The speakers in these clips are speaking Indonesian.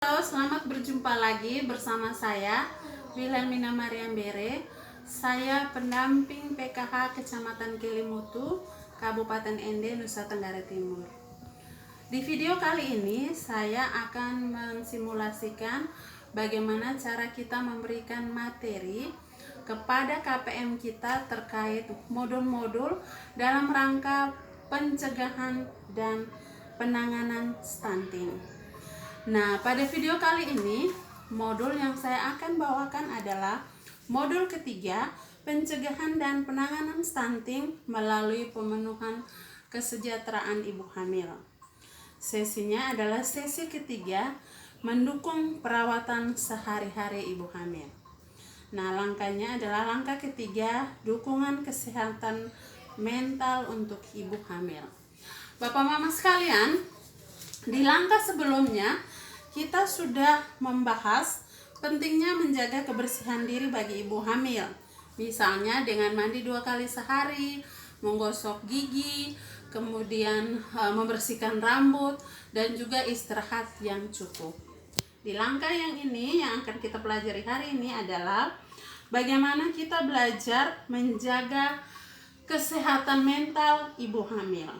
Halo, selamat berjumpa lagi bersama saya Wilhelmina Mariam Bere. Saya pendamping PKH Kecamatan Kelimutu, Kabupaten Ende, Nusa Tenggara Timur. Di video kali ini saya akan mensimulasikan bagaimana cara kita memberikan materi kepada KPM kita terkait modul-modul dalam rangka pencegahan dan penanganan stunting. Nah, pada video kali ini, modul yang saya akan bawakan adalah modul ketiga, pencegahan dan penanganan stunting melalui pemenuhan kesejahteraan ibu hamil. Sesinya adalah sesi ketiga, mendukung perawatan sehari-hari ibu hamil. Nah, langkahnya adalah langkah ketiga, dukungan kesehatan mental untuk ibu hamil. Bapak Mama sekalian, di langkah sebelumnya kita sudah membahas pentingnya menjaga kebersihan diri bagi ibu hamil. Misalnya dengan mandi 2 kali sehari, menggosok gigi, kemudian membersihkan rambut, dan juga istirahat yang cukup. Di langkah yang ini yang akan kita pelajari hari ini adalah bagaimana kita belajar menjaga kesehatan mental ibu hamil.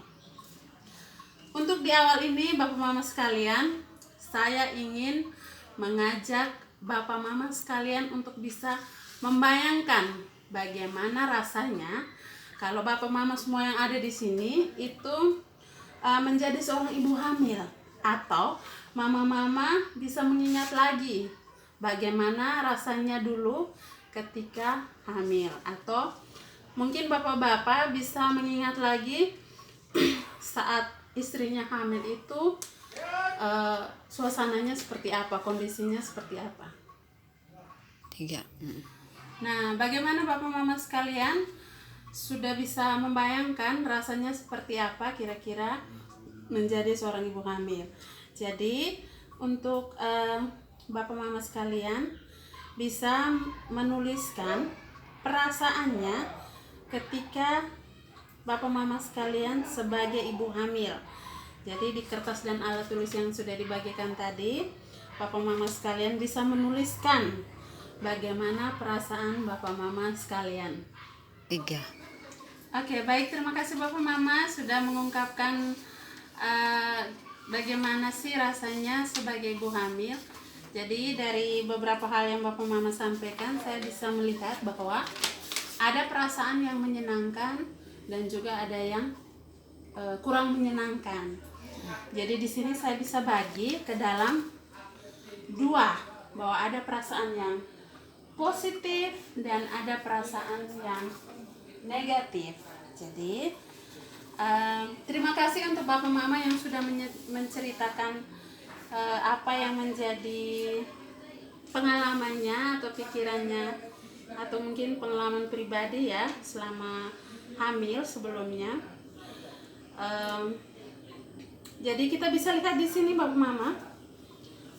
Untuk di awal ini Bapak Mama sekalian, saya ingin mengajak Bapak Mama sekalian untuk bisa membayangkan bagaimana rasanya kalau Bapak Mama semua yang ada di sini itu menjadi seorang ibu hamil, atau mama-mama bisa mengingat lagi bagaimana rasanya dulu ketika hamil, atau mungkin bapak-bapak bisa mengingat lagi saat istrinya hamil itu suasananya seperti apa, kondisinya seperti apa. 3. Nah, bagaimana Bapak Mama sekalian sudah bisa membayangkan rasanya seperti apa kira-kira menjadi seorang ibu hamil. Jadi untuk Bapak Mama sekalian bisa menuliskan perasaannya ketika Bapak Mama sekalian sebagai ibu hamil. Jadi di kertas dan alat tulis yang sudah dibagikan tadi, Bapak Mama sekalian bisa menuliskan bagaimana perasaan Bapak Mama sekalian. 3. Oke, baik, terima kasih Bapak Mama sudah mengungkapkan bagaimana sih rasanya sebagai ibu hamil. Jadi dari beberapa hal yang Bapak Mama sampaikan, saya bisa melihat bahwa ada perasaan yang menyenangkan dan juga ada yang kurang menyenangkan. Jadi di sini saya bisa bagi ke dalam 2, bahwa ada perasaan yang positif dan ada perasaan yang negatif. Jadi terima kasih untuk Bapak Mama yang sudah menceritakan apa yang menjadi pengalamannya atau pikirannya, atau mungkin pengalaman pribadi ya selama hamil sebelumnya. Jadi kita bisa lihat di sini Bapak Mama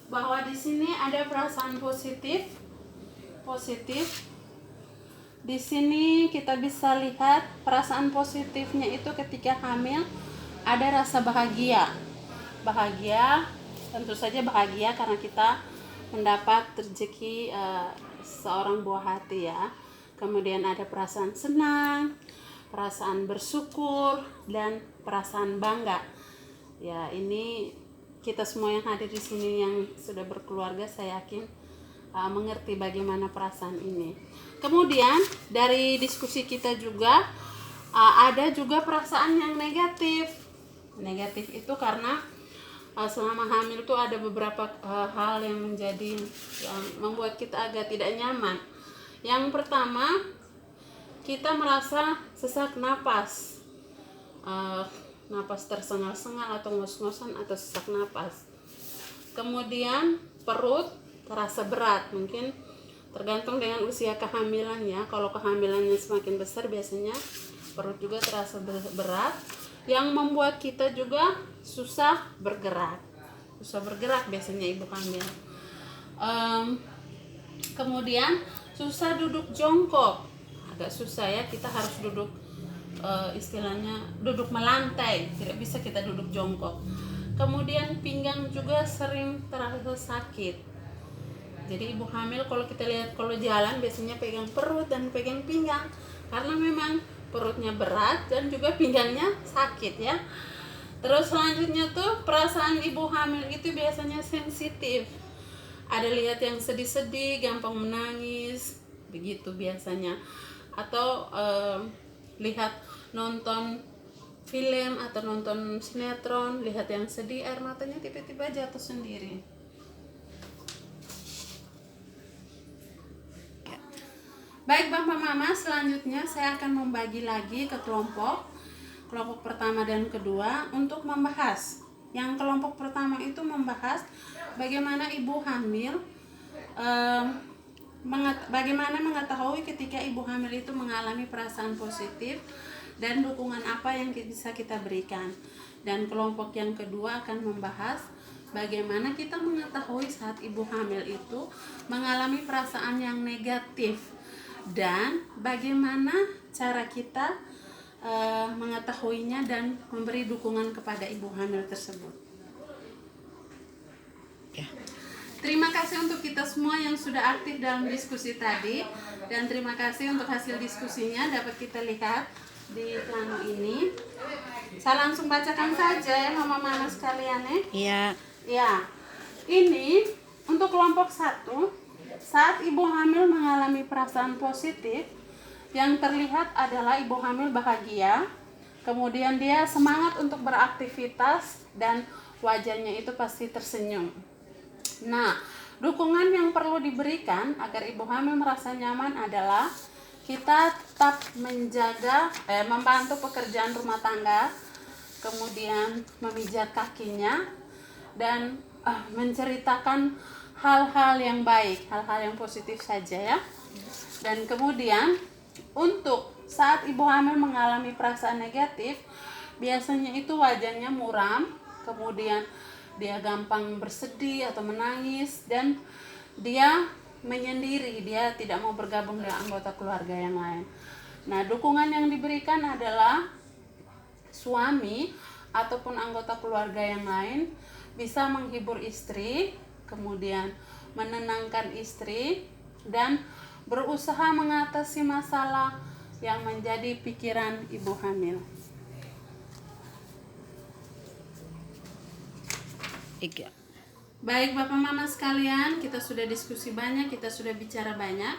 bahwa di sini ada perasaan positif. Di sini kita bisa lihat perasaan positifnya itu ketika hamil ada rasa bahagia. Tentu saja bahagia karena kita mendapat rezeki seorang buah hati ya. Kemudian ada perasaan senang, perasaan bersyukur, dan perasaan bangga. Ya, ini kita semua yang hadir di sini yang sudah berkeluarga, saya yakin mengerti bagaimana perasaan ini. Kemudian dari diskusi kita juga ada juga perasaan yang negatif. Negatif itu karena selama hamil itu ada beberapa hal yang membuat kita agak tidak nyaman. Yang pertama, kita merasa sesak napas, napas tersengal-sengal atau ngos-ngosan atau sesak napas. Kemudian perut terasa berat, mungkin tergantung dengan usia kehamilan ya. Kalau kehamilannya semakin besar biasanya perut juga terasa berat, yang membuat kita juga susah bergerak biasanya ibu hamil. Kemudian susah duduk jongkok, agak susah ya, kita harus duduk istilahnya duduk melantai, tidak bisa kita duduk jongkok. Kemudian pinggang juga sering terasa sakit. Jadi ibu hamil kalau kita lihat kalau jalan biasanya pegang perut dan pegang pinggang karena memang perutnya berat dan juga pinggangnya sakit ya. Terus selanjutnya tuh perasaan ibu hamil itu biasanya sensitif. Ada lihat yang sedih-sedih, gampang menangis, begitu biasanya. Atau lihat nonton film atau nonton sinetron, lihat yang sedih, air matanya tiba-tiba jatuh sendiri. Baik Bapak Mama, selanjutnya saya akan membagi lagi ke kelompok pertama dan kedua untuk membahas. Yang kelompok pertama itu membahas bagaimana ibu hamil, bagaimana mengetahui ketika ibu hamil itu mengalami perasaan positif dan dukungan apa yang bisa kita berikan. Dan kelompok yang kedua akan membahas bagaimana kita mengetahui saat ibu hamil itu mengalami perasaan yang negatif dan bagaimana cara kita mengetahuinya dan memberi dukungan kepada ibu hamil tersebut. Ya. Terima kasih untuk kita semua yang sudah aktif dalam diskusi tadi, dan terima kasih untuk hasil diskusinya dapat kita lihat di plano ini. Saya langsung bacakan saja ya mama-mama sekalian ya. Iya. Ya, ini untuk kelompok 1, saat ibu hamil mengalami perasaan positif, yang terlihat adalah ibu hamil bahagia, kemudian dia semangat untuk beraktivitas dan wajahnya itu pasti tersenyum. Nah, dukungan yang perlu diberikan agar ibu hamil merasa nyaman adalah kita tetap membantu pekerjaan rumah tangga, kemudian memijat kakinya dan menceritakan hal-hal yang baik, hal-hal yang positif saja ya. Dan kemudian untuk saat ibu hamil mengalami perasaan negatif, biasanya itu wajahnya muram, kemudian dia gampang bersedih atau menangis, dan dia menyendiri, dia tidak mau bergabung dengan anggota keluarga yang lain. Nah, dukungan yang diberikan adalah suami ataupun anggota keluarga yang lain bisa menghibur istri, kemudian menenangkan istri, dan berusaha mengatasi masalah yang menjadi pikiran ibu hamil. Iya. Baik Bapak Mama sekalian, kita sudah diskusi banyak, kita sudah bicara banyak.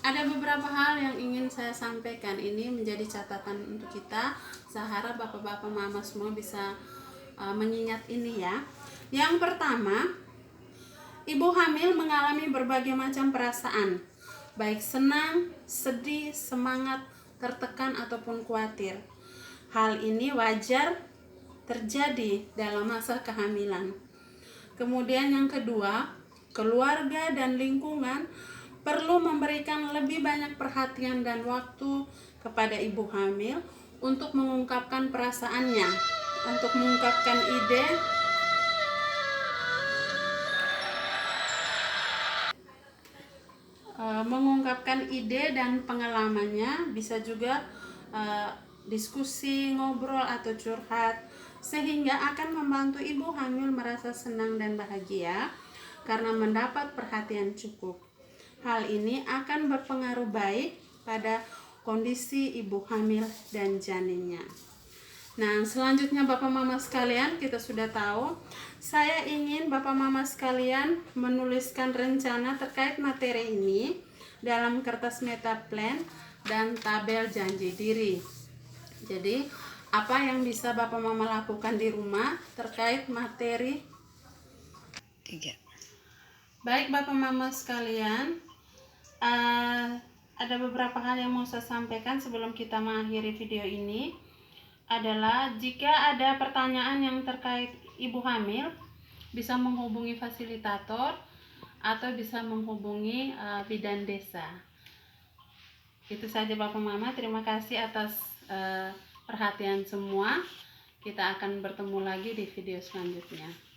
Ada beberapa hal yang ingin saya sampaikan, ini menjadi catatan untuk kita. Saya harap Bapak-Bapak Mama semua bisa mengingat ini ya. Yang pertama, ibu hamil mengalami berbagai macam perasaan, baik senang, sedih, semangat, tertekan ataupun khawatir. Hal ini wajar terjadi dalam masa kehamilan. Kemudian yang kedua, keluarga dan lingkungan perlu memberikan lebih banyak perhatian dan waktu kepada ibu hamil untuk mengungkapkan perasaannya, untuk mengungkapkan ide dan pengalamannya, bisa juga diskusi, ngobrol atau curhat, sehingga akan membantu ibu hamil merasa senang dan bahagia karena mendapat perhatian cukup. Hal ini akan berpengaruh baik pada kondisi ibu hamil dan janinnya. Nah, selanjutnya Bapak Mama sekalian, kita sudah tahu. Saya ingin Bapak Mama sekalian menuliskan rencana terkait materi ini dalam kertas metaplan dan tabel janji diri. Jadi, apa yang bisa Bapak Mama lakukan di rumah terkait materi? 3. Baik Bapak Mama sekalian, ada beberapa hal yang mau saya sampaikan sebelum kita mengakhiri video ini. Adalah jika ada pertanyaan yang terkait ibu hamil, bisa menghubungi fasilitator atau bisa menghubungi bidan desa. Itu saja Bapak Mama, terima kasih atas perhatian semua. Kita akan bertemu lagi di video selanjutnya.